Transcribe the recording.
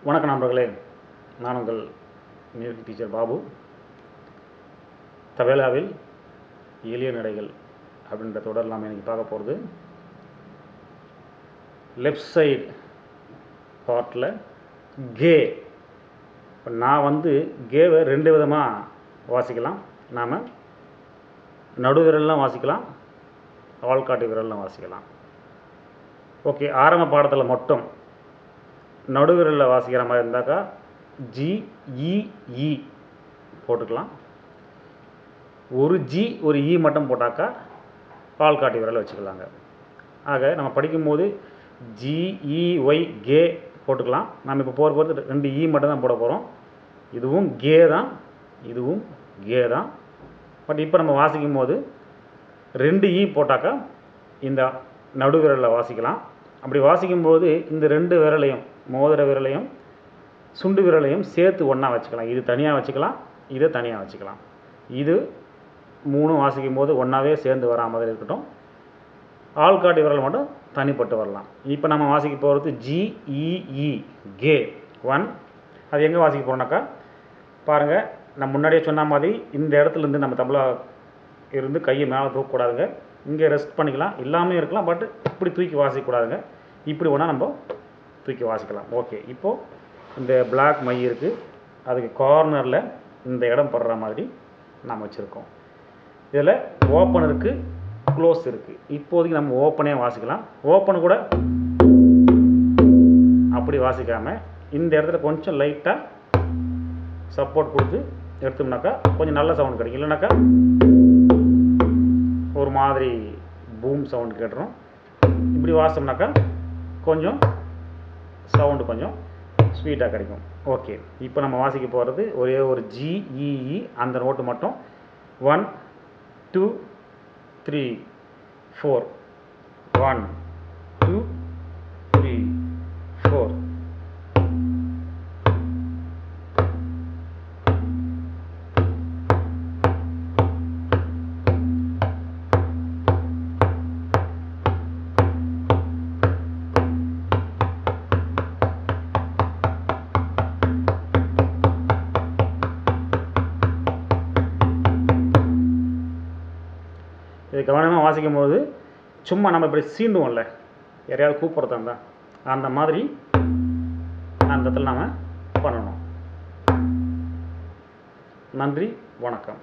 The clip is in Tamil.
வணக்கம் நண்பர்களே, நான் உங்கள் மியூசிக் டீச்சர் பாபு. தபேலாவில் எளிய நடைகள் அப்படின்ற தொடர் நாம் இன்றைக்கி பார்க்க போகிறது லெஃப்ட் சைடு பார்ட்டில் கே. இப்போ நான் கேவை ரெண்டு விதமாக வாசிக்கலாம். நாம் நடுவிரல்லாம் வாசிக்கலாம், ஆள்காட்டி விரல்லாம் வாசிக்கலாம். ஓகே, ஆரம்ப பாடத்தில் மட்டும் நடுவிரலில் வாசிக்கிற மாதிரி இருந்தாக்கா ஜி இ போட்டுக்கலாம். ஒரு ஜி ஒரு இ மட்டும் போட்டாக்கா ஆள்காட்டி விரல் வச்சுக்கலாங்க. ஆக நம்ம படிக்கும்போது ஜிஇஒய் கே போட்டுக்கலாம். நம்ம இப்போ போகிறது ரெண்டு இ மட்டும் தான் போட போகிறோம். இதுவும் கே தான், இதுவும் கே தான். பட் இப்போ நம்ம வாசிக்கும் போது ரெண்டு இ போட்டாக்கா இந்த நடுவிரலில் வாசிக்கலாம். அப்படி வாசிக்கும்போது இந்த ரெண்டு விரலையும், மோதிர விரலையும் சுண்டு விரலையும் சேர்த்து ஒன்றா வச்சுக்கலாம். இது தனியாக வச்சுக்கலாம், இதை தனியாக வச்சுக்கலாம். இது மூணும் வாசிக்கும் போது ஒன்றாவே சேர்ந்து வரா மாதிரி இருக்கட்டும். ஆள்காட்டி விரல் மட்டும் தனிப்பட்டு வரலாம். இப்போ நம்ம வாசிக்க போகிறது ஜிஇஇ கே 1. அது எங்கே வாசிக்க போகிறோம்னாக்கா பாருங்கள், நான் முன்னாடியே சொன்ன மாதிரி இந்த இடத்துலேருந்து நம்ம தபலா இருந்து கையை மேலே தூக்கக்கூடாதுங்க. இங்கே ரெஸ்ட் பண்ணிக்கலாம், எல்லாமே இருக்கலாம். பட் இப்படி தூக்கி வாசிக்கக்கூடாதுங்க. இப்படி ஒன்றா நம்ம தூக்கி வாசிக்கலாம். ஓகே, இப்போது இந்த பிளாக் மை இருக்குது, அதுக்கு கார்னரில் இந்த இடம் படுற மாதிரி நம்ம வச்சுருக்கோம். இதில் ஓப்பன் இருக்குது, க்ளோஸ் இருக்குது. இப்போதைக்கு நம்ம ஓப்பனே வாசிக்கலாம். ஓப்பன் கூட அப்படி வாசிக்காமல் இந்த இடத்துல கொஞ்சம் லைட்டாக சப்போர்ட் கொடுத்து எடுத்தோம்னாக்கா கொஞ்சம் நல்ல சவுண்ட் கிடைக்கும். இல்லைனாக்கா ஒரு மாதிரி பூம் சவுண்ட் கேட்டுரும். இப்படி வாசித்தோம்னாக்கா கொஞ்சம் சவுண்டு கொஞ்சம் ஸ்வீட்டாக கிடைக்கும். ஓகே, இப்போ நம்ம வாசிக்க போகிறது ஒரே ஒரு ஜிஇஇ, அந்த நோட்டு மட்டும். 1 2 3 4 1 2 3 4. இது கவனமாக வாசிக்கும் போது சும்மா நம்ம இப்படி சீண்டுவோம்ல, யாரையாவது கூப்பிட்றதா இருந்தால் அந்த மாதிரி அந்த இடத்துல நாம் பண்ணணும். நன்றி, வணக்கம்.